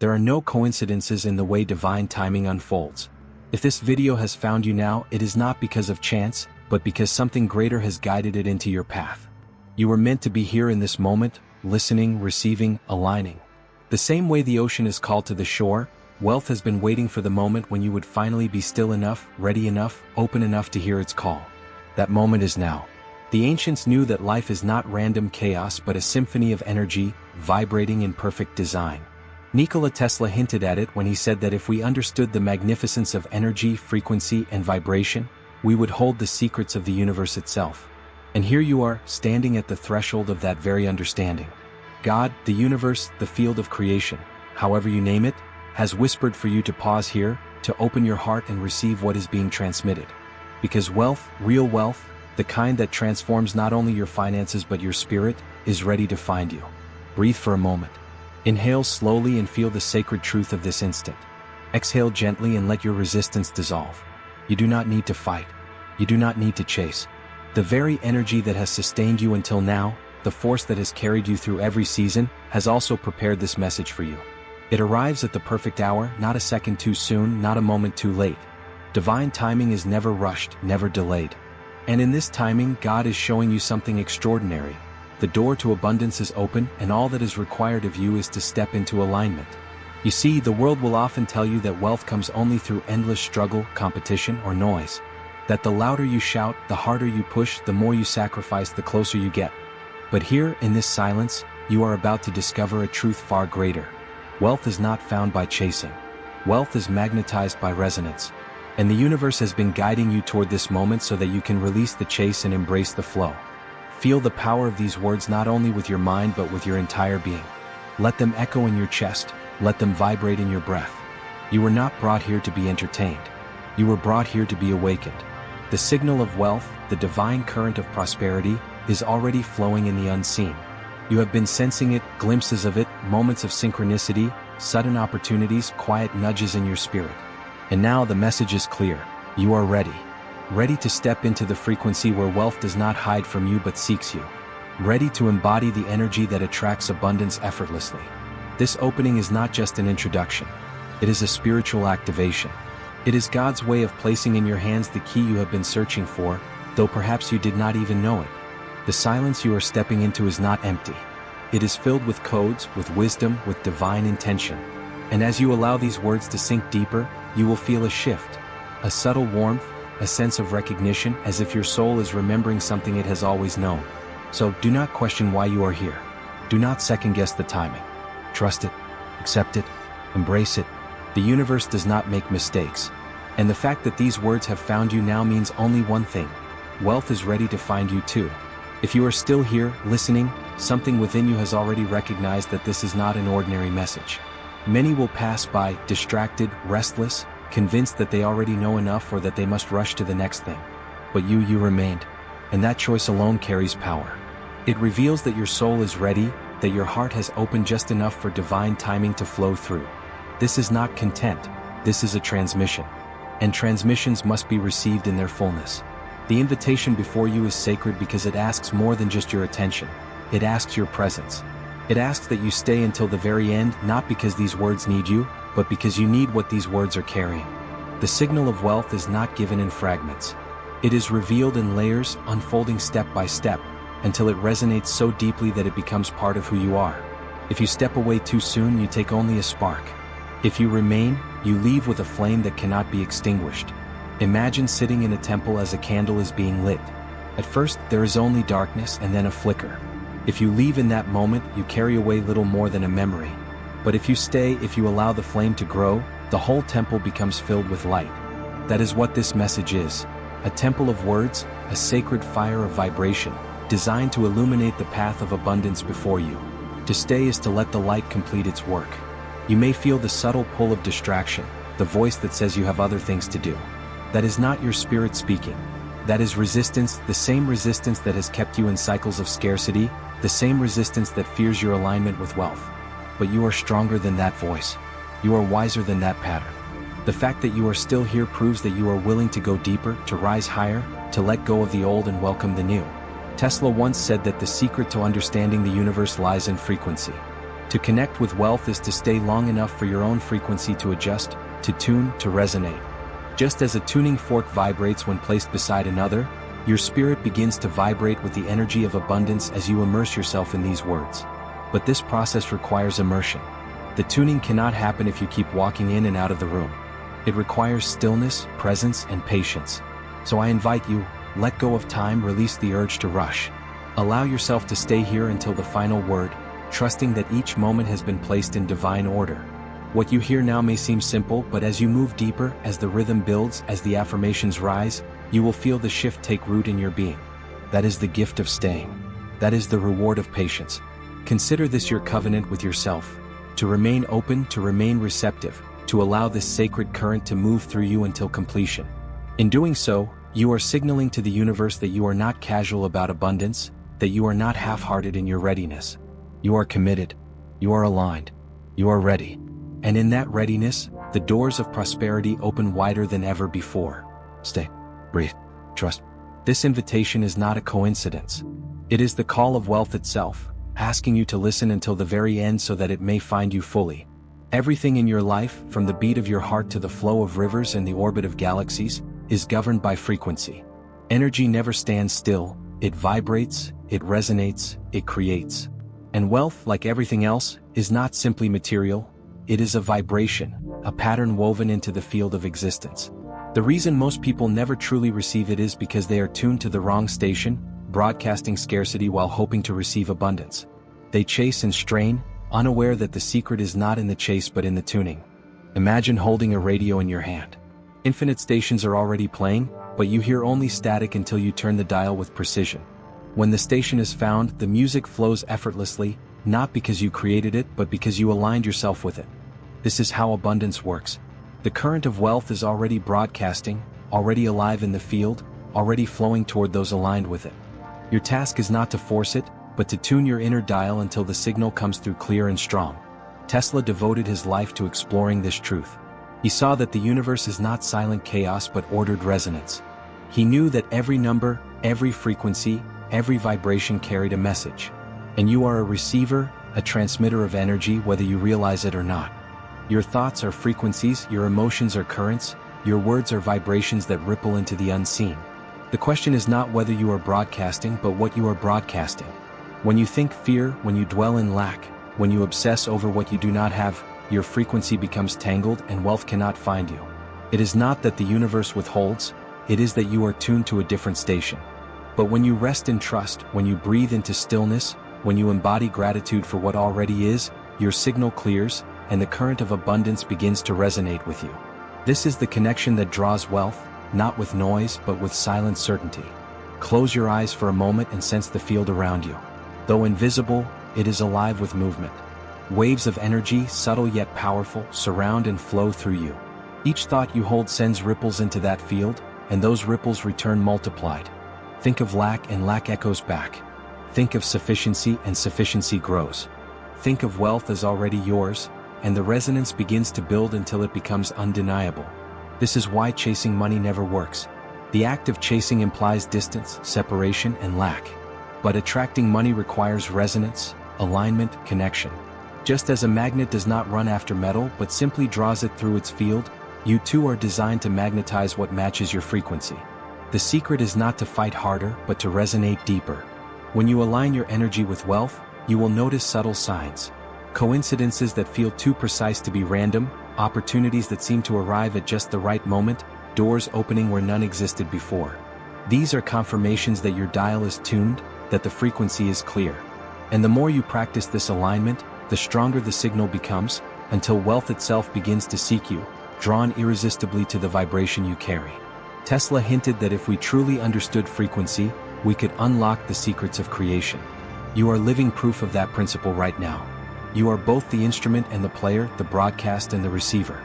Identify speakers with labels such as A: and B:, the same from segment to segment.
A: There are no coincidences in the way divine timing unfolds. If this video has found you now, it is not because of chance, but because something greater has guided it into your path. You were meant to be here in this moment, listening, receiving, aligning. The same way the ocean is called to the shore, wealth has been waiting for the moment when you would finally be still enough, ready enough, open enough to hear its call. That moment is now. The ancients knew that life is not random chaos but a symphony of energy, vibrating in perfect design. Nikola Tesla hinted at it when he said that if we understood the magnificence of energy, frequency, and vibration, we would hold the secrets of the universe itself. And here you are, standing at the threshold of that very understanding. God, the universe, the field of creation, however you name it, has whispered for you to pause here, to open your heart and receive what is being transmitted. Because wealth, real wealth, the kind that transforms not only your finances but your spirit, is ready to find you. Breathe for a moment. Inhale slowly and feel the sacred truth of this instant. Exhale gently and let your resistance dissolve. You do not need to fight. You do not need to chase. The very energy that has sustained you until now, the force that has carried you through every season, has also prepared this message for you. It arrives at the perfect hour, not a second too soon, not a moment too late. Divine timing is never rushed, never delayed. And in this timing, God is showing you something extraordinary. The door to abundance is open, and all that is required of you is to step into alignment. You see, the world will often tell you that wealth comes only through endless struggle, competition, or noise. That the louder you shout, the harder you push, the more you sacrifice, the closer you get. But here, in this silence, you are about to discover a truth far greater. Wealth is not found by chasing. Wealth is magnetized by resonance. And the universe has been guiding you toward this moment so that you can release the chase and embrace the flow. Feel the power of these words not only with your mind but with your entire being. Let them echo in your chest, let them vibrate in your breath. You were not brought here to be entertained. You were brought here to be awakened. The signal of wealth, the divine current of prosperity, is already flowing in the unseen. You have been sensing it, glimpses of it, moments of synchronicity, sudden opportunities, quiet nudges in your spirit. And now the message is clear. You are ready. Ready to step into the frequency where wealth does not hide from you but seeks you. Ready to embody the energy that attracts abundance effortlessly. This opening is not just an introduction. It is a spiritual activation. It is God's way of placing in your hands the key you have been searching for, though perhaps you did not even know it. The silence you are stepping into is not empty. It is filled with codes, with wisdom, with divine intention. And as you allow these words to sink deeper, you will feel a shift, a subtle warmth, a sense of recognition, as if your soul is remembering something it has always known. So do not question why you are here. Do not second-guess the timing. Trust it, accept it, embrace it. The universe does not make mistakes. And the fact that these words have found you now means only one thing. Wealth is ready to find you too. If you are still here, listening, something within you has already recognized that this is not an ordinary message. Many will pass by, distracted, restless, convinced that they already know enough or that they must rush to the next thing. But you remained. And that choice alone carries power. It reveals that your soul is ready, that your heart has opened just enough for divine timing to flow through. This is not content. This is a transmission. And transmissions must be received in their fullness. The invitation before you is sacred because it asks more than just your attention. It asks your presence. It asks that you stay until the very end, not because these words need you, but because you need what these words are carrying. The signal of wealth is not given in fragments. It is revealed in layers, unfolding step by step, until it resonates so deeply that it becomes part of who you are. If you step away too soon, you take only a spark. If you remain, you leave with a flame that cannot be extinguished. Imagine sitting in a temple as a candle is being lit. At first, there is only darkness and then a flicker. If you leave in that moment, you carry away little more than a memory. But if you stay, if you allow the flame to grow, the whole temple becomes filled with light. That is what this message is. A temple of words, a sacred fire of vibration, designed to illuminate the path of abundance before you. To stay is to let the light complete its work. You may feel the subtle pull of distraction, the voice that says you have other things to do. That is not your spirit speaking. That is resistance, the same resistance that has kept you in cycles of scarcity, the same resistance that fears your alignment with wealth. But you are stronger than that voice. You are wiser than that pattern. The fact that you are still here proves that you are willing to go deeper, to rise higher, to let go of the old and welcome the new. Tesla once said that the secret to understanding the universe lies in frequency. To connect with wealth is to stay long enough for your own frequency to adjust, to tune, to resonate. Just as a tuning fork vibrates when placed beside another, your spirit begins to vibrate with the energy of abundance as you immerse yourself in these words. But this process requires immersion. The tuning cannot happen if you keep walking in and out of the room. It requires stillness, presence, and patience. So I invite you, let go of time, release the urge to rush. Allow yourself to stay here until the final word, trusting that each moment has been placed in divine order. What you hear now may seem simple, but as you move deeper, as the rhythm builds, as the affirmations rise, you will feel the shift take root in your being. That is the gift of staying. That is the reward of patience. Consider this your covenant with yourself. To remain open, to remain receptive, to allow this sacred current to move through you until completion. In doing so, you are signaling to the universe that you are not casual about abundance, that you are not half-hearted in your readiness. You are committed. You are aligned. You are ready. And in that readiness, the doors of prosperity open wider than ever before. Stay. Breathe. Trust. This invitation is not a coincidence. It is the call of wealth itself, asking you to listen until the very end so that it may find you fully. Everything in your life, from the beat of your heart to the flow of rivers and the orbit of galaxies, is governed by frequency. Energy never stands still, it vibrates, it resonates, it creates. And wealth, like everything else, is not simply material, it is a vibration, a pattern woven into the field of existence. The reason most people never truly receive it is because they are tuned to the wrong station, broadcasting scarcity while hoping to receive abundance. They chase and strain, unaware that the secret is not in the chase but in the tuning. Imagine holding a radio in your hand. Infinite stations are already playing, but you hear only static until you turn the dial with precision. When the station is found, the music flows effortlessly, not because you created it but because you aligned yourself with it. This is how abundance works. The current of wealth is already broadcasting, already alive in the field, already flowing toward those aligned with it. Your task is not to force it, but to tune your inner dial until the signal comes through clear and strong. Tesla devoted his life to exploring this truth. He saw that the universe is not silent chaos but ordered resonance. He knew that every number, every frequency, every vibration carried a message. And you are a receiver, a transmitter of energy whether you realize it or not. Your thoughts are frequencies, your emotions are currents, your words are vibrations that ripple into the unseen. The question is not whether you are broadcasting but what you are broadcasting. When you think fear, when you dwell in lack, when you obsess over what you do not have, your frequency becomes tangled and wealth cannot find you. It is not that the universe withholds, it is that you are tuned to a different station. But when you rest in trust, when you breathe into stillness, when you embody gratitude for what already is, your signal clears, and the current of abundance begins to resonate with you. This is the connection that draws wealth, not with noise but with silent certainty. Close your eyes for a moment and sense the field around you. Though invisible, it is alive with movement. Waves of energy, subtle yet powerful, surround and flow through you. Each thought you hold sends ripples into that field, and those ripples return multiplied. Think of lack and lack echoes back. Think of sufficiency and sufficiency grows. Think of wealth as already yours, and the resonance begins to build until it becomes undeniable. This is why chasing money never works. The act of chasing implies distance, separation, and lack. But attracting money requires resonance, alignment, connection. Just as a magnet does not run after metal but simply draws it through its field, you too are designed to magnetize what matches your frequency. The secret is not to fight harder but to resonate deeper. When you align your energy with wealth, you will notice subtle signs. Coincidences that feel too precise to be random, opportunities that seem to arrive at just the right moment, doors opening where none existed before. These are confirmations that your dial is tuned, that the frequency is clear. And the more you practice this alignment, the stronger the signal becomes, until wealth itself begins to seek you, drawn irresistibly to the vibration you carry. Tesla hinted that if we truly understood frequency, we could unlock the secrets of creation. You are living proof of that principle right now. You are both the instrument and the player, the broadcast and the receiver.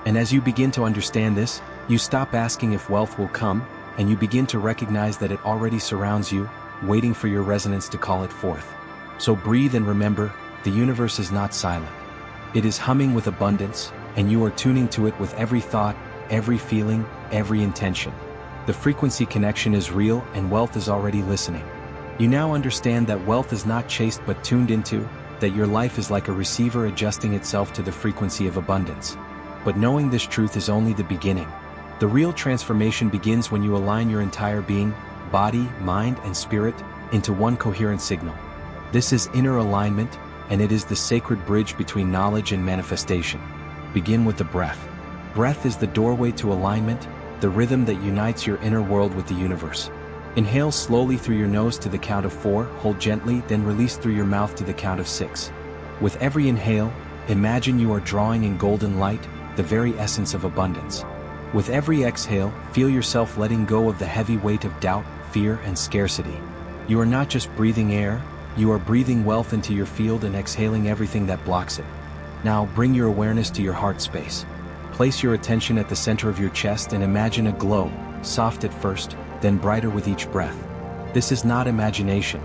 A: And as you begin to understand this, you stop asking if wealth will come, and you begin to recognize that it already surrounds you, waiting for your resonance to call it forth. So breathe and remember, the universe is not silent. It is humming with abundance, and you are tuning to it with every thought, every feeling, every intention. The frequency connection is real and wealth is already listening. You now understand that wealth is not chased but tuned into, that your life is like a receiver adjusting itself to the frequency of abundance. But knowing this truth is only the beginning. The real transformation begins when you align your entire being, body, mind, and spirit, into one coherent signal. This is inner alignment, and it is the sacred bridge between knowledge and manifestation. Begin with the breath. Breath is the doorway to alignment, the rhythm that unites your inner world with the universe. Inhale slowly through your nose to the count of 4, hold gently, then release through your mouth to the count of 6. With every inhale, imagine you are drawing in golden light, the very essence of abundance. With every exhale, feel yourself letting go of the heavy weight of doubt, fear, and scarcity. You are not just breathing air, you are breathing wealth into your field and exhaling everything that blocks it. Now bring your awareness to your heart space. Place your attention at the center of your chest and imagine a glow, soft at first, then brighter with each breath. This is not imagination.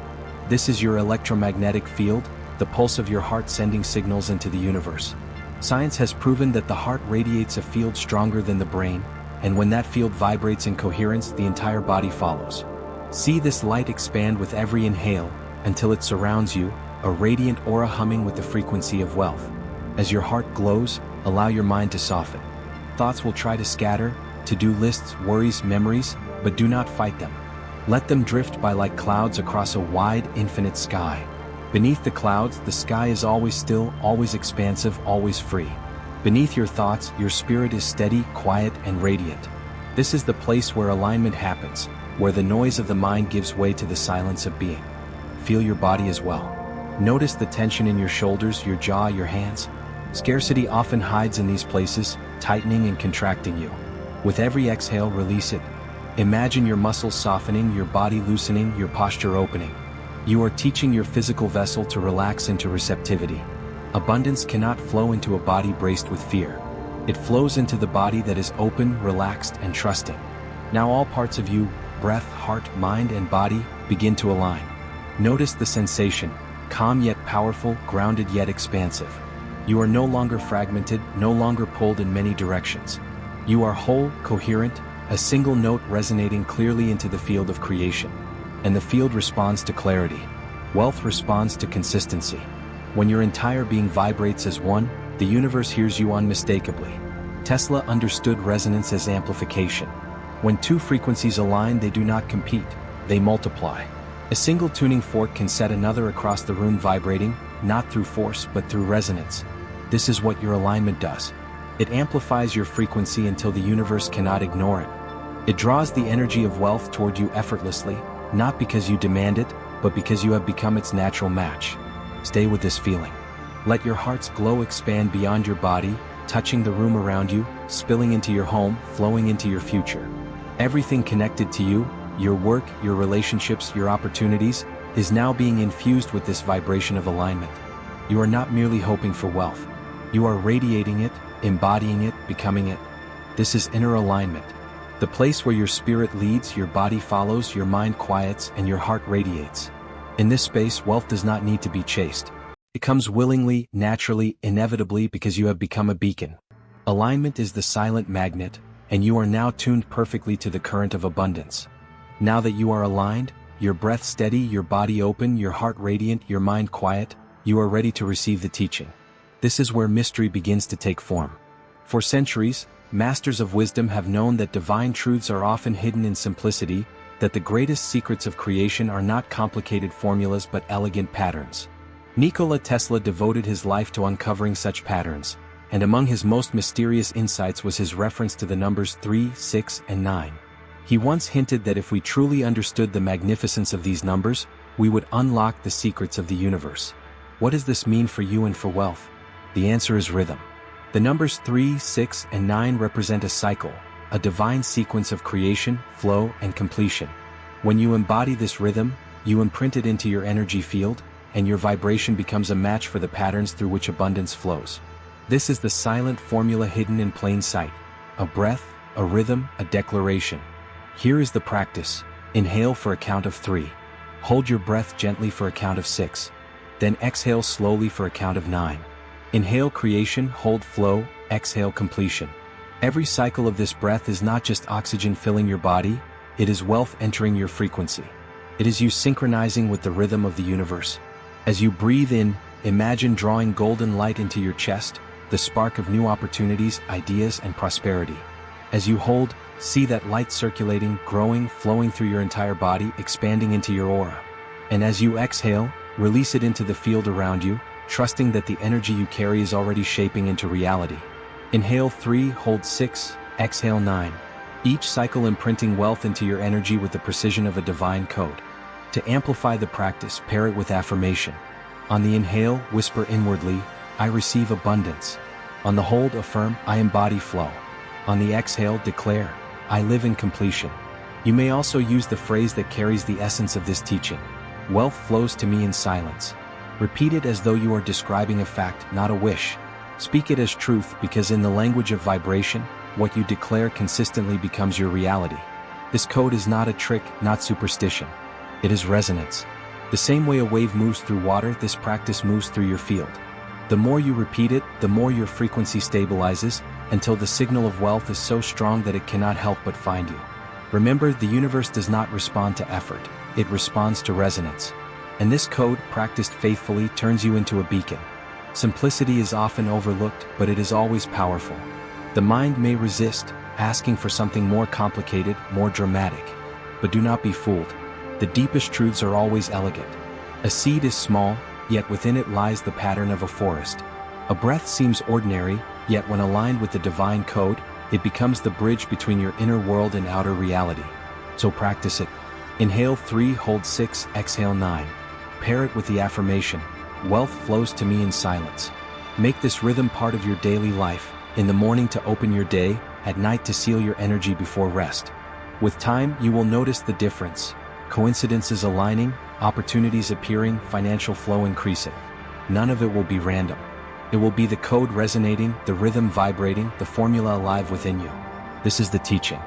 A: This is your electromagnetic field, the pulse of your heart sending signals into the universe. Science has proven that the heart radiates a field stronger than the brain, and when that field vibrates in coherence, the entire body follows. See this light expand with every inhale, until it surrounds you, a radiant aura humming with the frequency of wealth. As your heart glows, allow your mind to soften. Thoughts will try to scatter, to-do lists, worries, memories, but do not fight them. Let them drift by like clouds across a wide, infinite sky. Beneath the clouds, the sky is always still, always expansive, always free. Beneath your thoughts, your spirit is steady, quiet, and radiant. This is the place where alignment happens, where the noise of the mind gives way to the silence of being. Feel your body as well. Notice the tension in your shoulders, your jaw, your hands. Scarcity often hides in these places, tightening and contracting you. With every exhale, release it. Imagine your muscles softening, your body loosening, your posture opening. You are teaching your physical vessel to relax into receptivity. Abundance cannot flow into a body braced with fear. It flows into the body that is open, relaxed, and trusting. Now all parts of you, breath, heart, mind, and body, begin to align. Notice the sensation, calm yet powerful, grounded yet expansive. You are no longer fragmented, no longer pulled in many directions. You are whole, coherent, a single note resonating clearly into the field of creation. And the field responds to clarity. Wealth responds to consistency. When your entire being vibrates as one, the universe hears you unmistakably. Tesla understood resonance as amplification. When two frequencies align, they do not compete, they multiply. A single tuning fork can set another across the room vibrating, not through force but through resonance. This is what your alignment does. It amplifies your frequency until the universe cannot ignore it. It draws the energy of wealth toward you effortlessly, not because you demand it, but because you have become its natural match. Stay with this feeling. Let your heart's glow expand beyond your body, touching the room around you, spilling into your home, flowing into your future. Everything connected to you, your work, your relationships, your opportunities, is now being infused with this vibration of alignment. You are not merely hoping for wealth. You are radiating it, embodying it, becoming it. This is inner alignment. The place where your spirit leads, your body follows, your mind quiets, and your heart radiates. In this space, wealth does not need to be chased. It comes willingly, naturally, inevitably because you have become a beacon. Alignment is the silent magnet, and you are now tuned perfectly to the current of abundance. Now that you are aligned, your breath steady, your body open, your heart radiant, your mind quiet, you are ready to receive the teaching. This is where mystery begins to take form. For centuries, masters of wisdom have known that divine truths are often hidden in simplicity, that the greatest secrets of creation are not complicated formulas but elegant patterns. Nikola Tesla devoted his life to uncovering such patterns, and among his most mysterious insights was his reference to the numbers 3, 6, and 9. He once hinted that if we truly understood the magnificence of these numbers, we would unlock the secrets of the universe. What does this mean for you and for wealth? The answer is rhythm. The numbers 3, 6, and 9 represent a cycle, a divine sequence of creation, flow, and completion. When you embody this rhythm, you imprint it into your energy field, and your vibration becomes a match for the patterns through which abundance flows. This is the silent formula hidden in plain sight. A breath, a rhythm, a declaration. Here is the practice. Inhale for a count of 3. Hold your breath gently for a count of 6. Then exhale slowly for a count of 9. Inhale creation, hold flow, exhale completion. Every cycle of this breath is not just oxygen filling your body, it is wealth entering your frequency. It is you synchronizing with the rhythm of the universe. As you breathe in, imagine drawing golden light into your chest, the spark of new opportunities, ideas, and prosperity. As you hold, see that light circulating, growing, flowing through your entire body, expanding into your aura. And as you exhale, release it into the field around you, trusting that the energy you carry is already shaping into reality. Inhale 3, hold 6, exhale 9. Each cycle imprinting wealth into your energy with the precision of a divine code. To amplify the practice, pair it with affirmation. On the inhale, whisper inwardly, I receive abundance. On the hold, affirm, I embody flow. On the exhale, declare, I live in completion. You may also use the phrase that carries the essence of this teaching. Wealth flows to me in silence. Repeat it as though you are describing a fact, not a wish. Speak it as truth because in the language of vibration, what you declare consistently becomes your reality. This code is not a trick, not superstition. It is resonance. The same way a wave moves through water, this practice moves through your field. The more you repeat it, the more your frequency stabilizes, until the signal of wealth is so strong that it cannot help but find you. Remember, the universe does not respond to effort, it responds to resonance. And this code, practiced faithfully, turns you into a beacon. Simplicity is often overlooked, but it is always powerful. The mind may resist, asking for something more complicated, more dramatic. But do not be fooled. The deepest truths are always elegant. A seed is small, yet within it lies the pattern of a forest. A breath seems ordinary, yet when aligned with the divine code, it becomes the bridge between your inner world and outer reality. So practice it. Inhale 3, hold 6, exhale 9. Pair it with the affirmation, wealth flows to me in silence. Make this rhythm part of your daily life, in the morning to open your day, at night to seal your energy before rest. With time, you will notice the difference. Coincidences aligning, opportunities appearing, financial flow increasing. None of it will be random. It will be the code resonating, the rhythm vibrating, the formula alive within you. This is the teaching.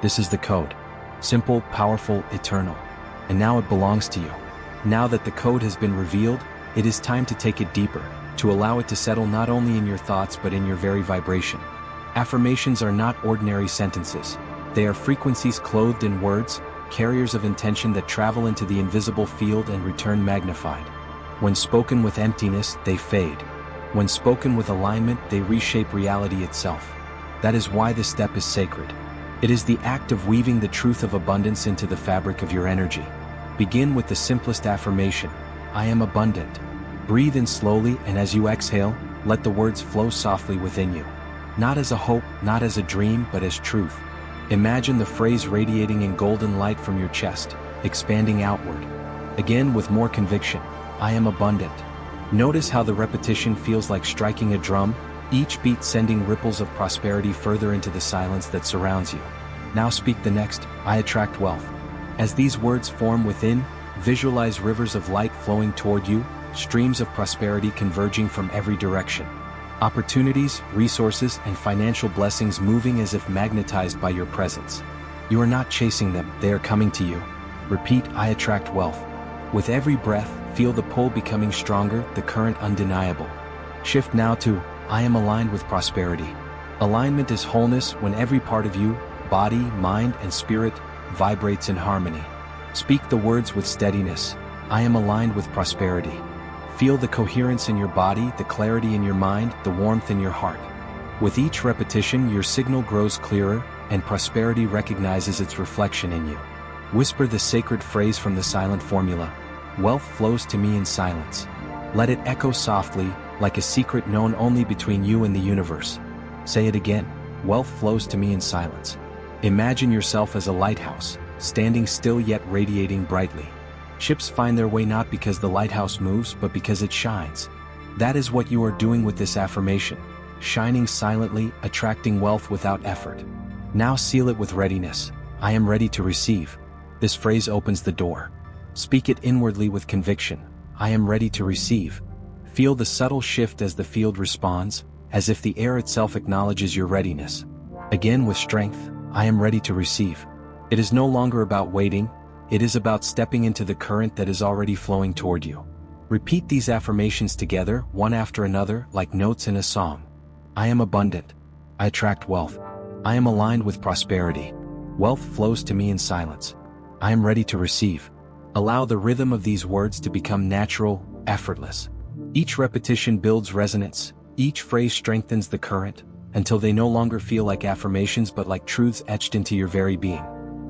A: This is the code. Simple, powerful, eternal. And now it belongs to you. Now that the code has been revealed, it is time to take it deeper, to allow it to settle not only in your thoughts but in your very vibration. Affirmations are not ordinary sentences. They are frequencies clothed in words, carriers of intention that travel into the invisible field and return magnified. When spoken with emptiness, they fade. When spoken with alignment, they reshape reality itself. That is why this step is sacred. It is the act of weaving the truth of abundance into the fabric of your energy. Begin with the simplest affirmation, I am abundant. Breathe in slowly, and as you exhale, let the words flow softly within you. Not as a hope, not as a dream, but as truth. Imagine the phrase radiating in golden light from your chest, expanding outward. Again with more conviction, I am abundant. Notice how the repetition feels like striking a drum, each beat sending ripples of prosperity further into the silence that surrounds you. Now speak the next, I attract wealth. As these words form within, visualize rivers of light flowing toward you, streams of prosperity converging from every direction. Opportunities, resources, and financial blessings moving as if magnetized by your presence. You are not chasing them, they are coming to you. Repeat, I attract wealth. With every breath, feel the pull becoming stronger, the current undeniable. Shift now to, I am aligned with prosperity. Alignment is wholeness when every part of you, body, mind, and spirit, vibrates in harmony. Speak the words with steadiness, I am aligned with prosperity. Feel the coherence in your body, the clarity in your mind, the warmth in your heart. With each repetition, your signal grows clearer, and prosperity recognizes its reflection in you. Whisper the sacred phrase from the silent formula, wealth flows to me in silence. Let it echo softly, like a secret known only between you and the universe. Say it again, wealth flows to me in silence. Imagine yourself as a lighthouse, standing still yet radiating brightly. Ships find their way not because the lighthouse moves, but because it shines. That is what you are doing with this affirmation, shining silently, attracting wealth without effort. Now seal it with readiness, I am ready to receive. This phrase opens the door. Speak it inwardly with conviction, I am ready to receive. Feel the subtle shift as the field responds, as if the air itself acknowledges your readiness. Again with strength, I am ready to receive. It is no longer about waiting, it is about stepping into the current that is already flowing toward you. Repeat these affirmations together, one after another, like notes in a song. I am abundant. I attract wealth. I am aligned with prosperity. Wealth flows to me in silence. I am ready to receive. Allow the rhythm of these words to become natural, effortless. Each repetition builds resonance, each phrase strengthens the current, until they no longer feel like affirmations but like truths etched into your very being.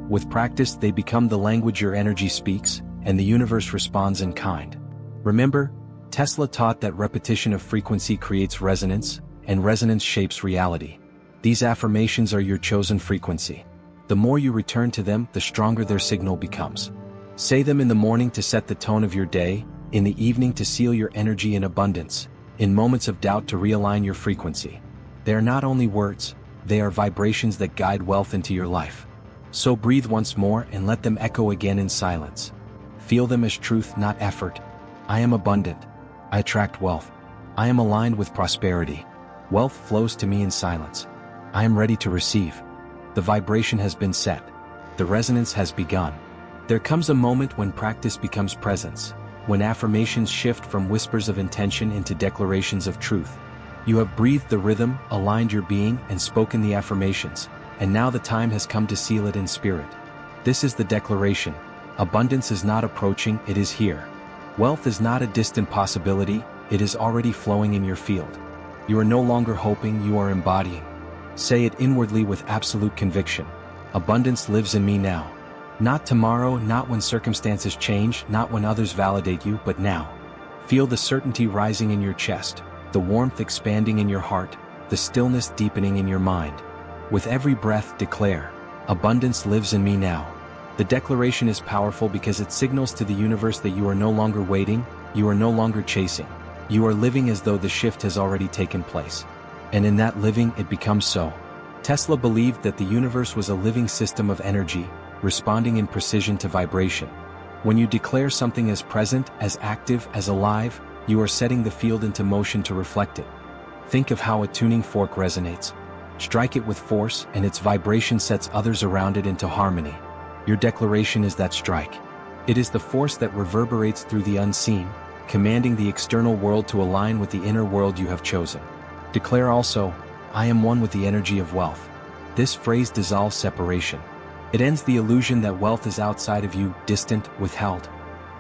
A: With practice, they become the language your energy speaks, and the universe responds in kind. Remember, Tesla taught that repetition of frequency creates resonance, and resonance shapes reality. These affirmations are your chosen frequency. The more you return to them, the stronger their signal becomes. Say them in the morning to set the tone of your day, in the evening to seal your energy in abundance, in moments of doubt to realign your frequency. They are not only words, they are vibrations that guide wealth into your life. So breathe once more and let them echo again in silence. Feel them as truth, not effort. I am abundant. I attract wealth. I am aligned with prosperity. Wealth flows to me in silence. I am ready to receive. The vibration has been set. The resonance has begun. There comes a moment when practice becomes presence, when affirmations shift from whispers of intention into declarations of truth. You have breathed the rhythm, aligned your being, and spoken the affirmations, and now the time has come to seal it in spirit. This is the declaration. Abundance is not approaching, it is here. Wealth is not a distant possibility, it is already flowing in your field. You are no longer hoping, you are embodying. Say it inwardly with absolute conviction. Abundance lives in me now. Not tomorrow, not when circumstances change, not when others validate you, but now. Feel the certainty rising in your chest, the warmth expanding in your heart, the stillness deepening in your mind. With every breath, declare, abundance lives in me now. The declaration is powerful because it signals to the universe that you are no longer waiting, you are no longer chasing. You are living as though the shift has already taken place. And in that living, it becomes so. Tesla believed that the universe was a living system of energy, responding in precision to vibration. When you declare something as present, as active, as alive, you are setting the field into motion to reflect it. Think of how a tuning fork resonates. Strike it with force, and its vibration sets others around it into harmony. Your declaration is that strike. It is the force that reverberates through the unseen, commanding the external world to align with the inner world you have chosen. Declare also, I am one with the energy of wealth. This phrase dissolves separation. It ends the illusion that wealth is outside of you, distant, withheld.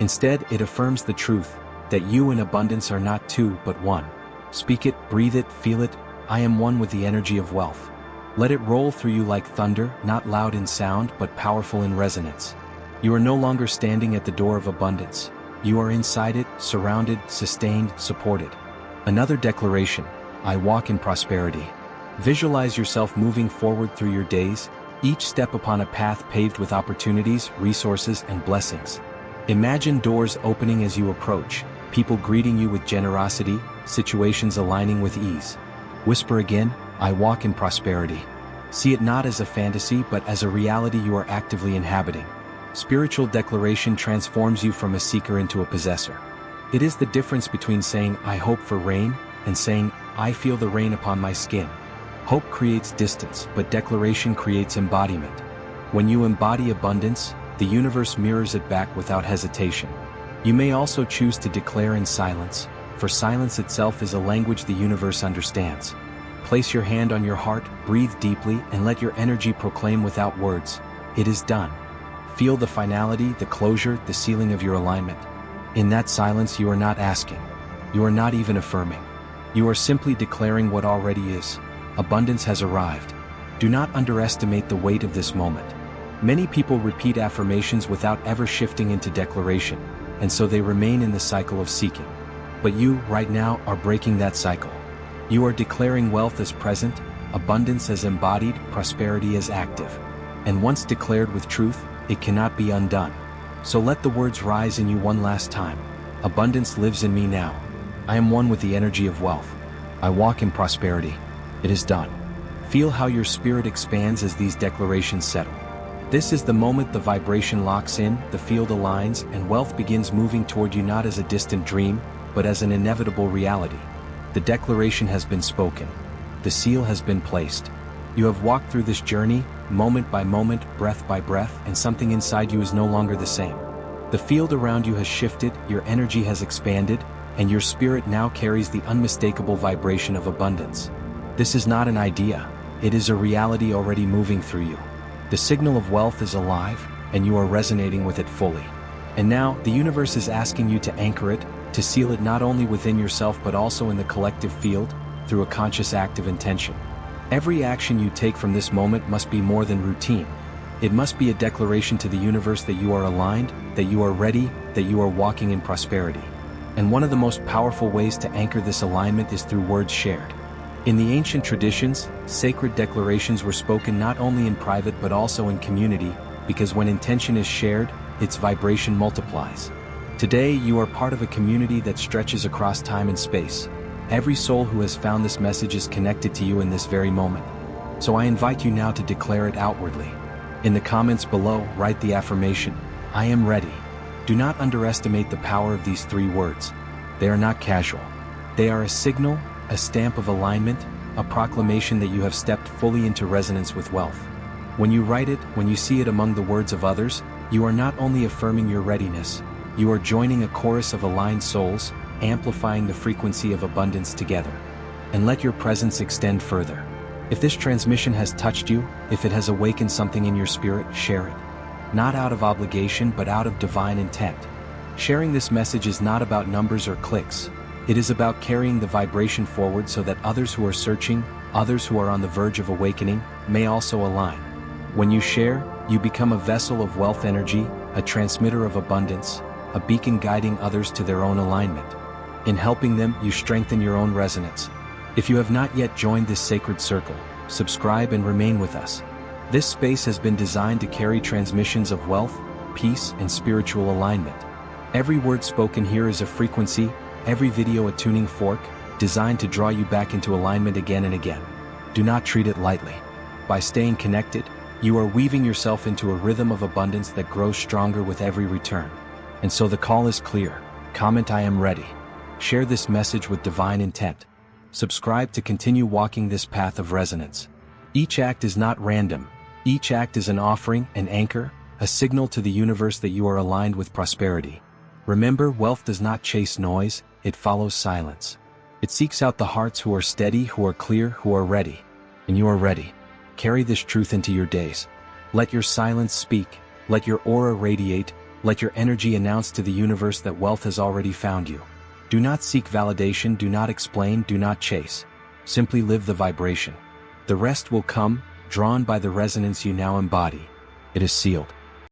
A: Instead, it affirms the truth, that you and abundance are not two but one. Speak it, breathe it, feel it, I am one with the energy of wealth. Let it roll through you like thunder, not loud in sound but powerful in resonance. You are no longer standing at the door of abundance. You are inside it, surrounded, sustained, supported. Another declaration, I walk in prosperity. Visualize yourself moving forward through your days, each step upon a path paved with opportunities, resources, and blessings. Imagine doors opening as you approach, people greeting you with generosity, situations aligning with ease. Whisper again, I walk in prosperity. See it not as a fantasy but as a reality you are actively inhabiting. Spiritual declaration transforms you from a seeker into a possessor. It is the difference between saying, I hope for rain, and saying, I feel the rain upon my skin. Hope creates distance, but declaration creates embodiment. When you embody abundance, the universe mirrors it back without hesitation. You may also choose to declare in silence, for silence itself is a language the universe understands. Place your hand on your heart, breathe deeply, and let your energy proclaim without words, it is done. Feel the finality, the closure, the sealing of your alignment. In that silence you are not asking. You are not even affirming. You are simply declaring what already is. Abundance has arrived. Do not underestimate the weight of this moment. Many people repeat affirmations without ever shifting into declaration, and so they remain in the cycle of seeking. But you, right now, are breaking that cycle. You are declaring wealth as present, abundance as embodied, prosperity as active. And once declared with truth, it cannot be undone. So let the words rise in you one last time. Abundance lives in me now. I am one with the energy of wealth. I walk in prosperity. It is done. Feel how your spirit expands as these declarations settle. This is the moment the vibration locks in, the field aligns, and wealth begins moving toward you not as a distant dream, but as an inevitable reality. The declaration has been spoken. The seal has been placed. You have walked through this journey, moment by moment, breath by breath, and something inside you is no longer the same. The field around you has shifted, your energy has expanded, and your spirit now carries the unmistakable vibration of abundance. This is not an idea, it is a reality already moving through you. The signal of wealth is alive, and you are resonating with it fully. And now, the universe is asking you to anchor it, to seal it not only within yourself but also in the collective field, through a conscious act of intention. Every action you take from this moment must be more than routine. It must be a declaration to the universe that you are aligned, that you are ready, that you are walking in prosperity. And one of the most powerful ways to anchor this alignment is through words shared. In the ancient traditions, sacred declarations were spoken not only in private but also in community, because when intention is shared, its vibration multiplies. Today, you are part of a community that stretches across time and space. Every soul who has found this message is connected to you in this very moment. So I invite you now to declare it outwardly. In the comments below, write the affirmation, "I am ready." Do not underestimate the power of these 3 words. They are not casual. They are a signal, a stamp of alignment, a proclamation that you have stepped fully into resonance with wealth. When you write it, when you see it among the words of others, you are not only affirming your readiness, you are joining a chorus of aligned souls, amplifying the frequency of abundance together. And let your presence extend further. If this transmission has touched you, if it has awakened something in your spirit, share it. Not out of obligation but out of divine intent. Sharing this message is not about numbers or clicks. It is about carrying the vibration forward so that others who are searching, others who are on the verge of awakening, may also align. When you share, you become a vessel of wealth energy, a transmitter of abundance, a beacon guiding others to their own alignment. In helping them, you strengthen your own resonance. If you have not yet joined this sacred circle, subscribe and remain with us. This space has been designed to carry transmissions of wealth, peace, and spiritual alignment. Every word spoken here is a frequency, every video a tuning fork, designed to draw you back into alignment again and again. Do not treat it lightly. By staying connected, you are weaving yourself into a rhythm of abundance that grows stronger with every return. And so the call is clear. Comment "I am ready." Share this message with divine intent. Subscribe to continue walking this path of resonance. Each act is not random. Each act is an offering, an anchor, a signal to the universe that you are aligned with prosperity. Remember, wealth does not chase noise, it follows silence. It seeks out the hearts who are steady, who are clear, who are ready. And you are ready. Carry this truth into your days. Let your silence speak, let your aura radiate, let your energy announce to the universe that wealth has already found you. Do not seek validation, do not explain, do not chase. Simply live the vibration. The rest will come, drawn by the resonance you now embody. It is sealed.